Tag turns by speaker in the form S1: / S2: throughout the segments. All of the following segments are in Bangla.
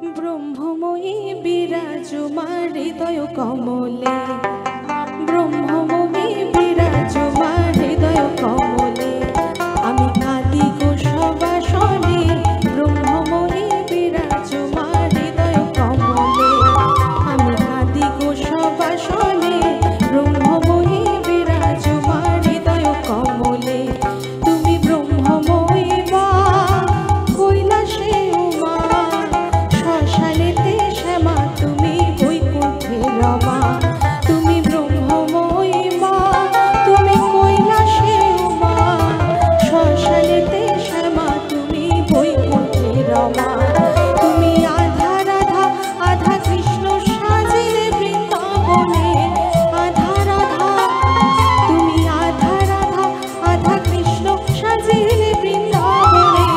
S1: ব্রহ্মময়ী বিরাজমান হৃদয় কমলে, ব্রহ্মময়ী বিরাজমান হৃদয় কমলে, আমি কাঁদি গো সবাসনে, ব্রহ্মময়ী বিরাজমান হৃদয় কমলে, আমি কাঁদি গো সবাসনে, ব্রহ্মময়ী বিরাজমান হৃদয় কমলে। তুমি ব্রহ্মময়ী মা, কৈলাসে উমা, শ্মশানেতে শ্যামা, তুমি বৈকুণ্ঠে রমা। তুমি ব্রহ্মময়ী মা, তুমি কৈলাসে উমা, শ্মশানেতে শ্যামা, তুমি বৈকুণ্ঠে রমা। তুমি আধা রাধা, আধা কৃষ্ণ সাজিলে বৃন্দাবনে, আধা রাধা, তুমি আধা রাধা, আধা কৃষ্ণ সাজিলে বৃন্দাবনে,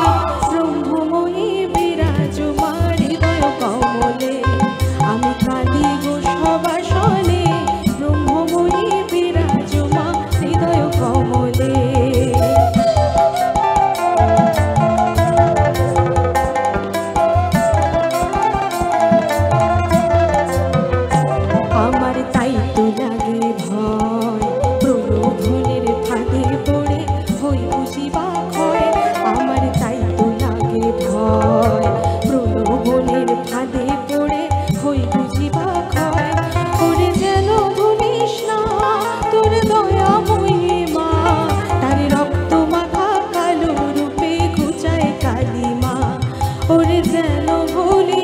S1: ব্রহ্মময়ী বিরাজমান হৃদয় কমলে, আমি কাঁদি গো সবাসনে, ব্রহ্মময়ী বিরাজমান হৃদয় কমলে। আমার তাই তো লাগে ভয়, প্রলোভনের ফাঁদে পড়ে হই বুঝি বা ক্ষয়। আমার তাই তো লাগে ভয়, প্রলোভনের ফাঁদে পড়ে হই বুঝি বা ক্ষয়। ওরে যেন ভুলিস না তোর দয়াময়ী মা, তার রক্ত মাখা কালো রূপে ঘুচায় কালী মা। ওরে যেন ভুলিস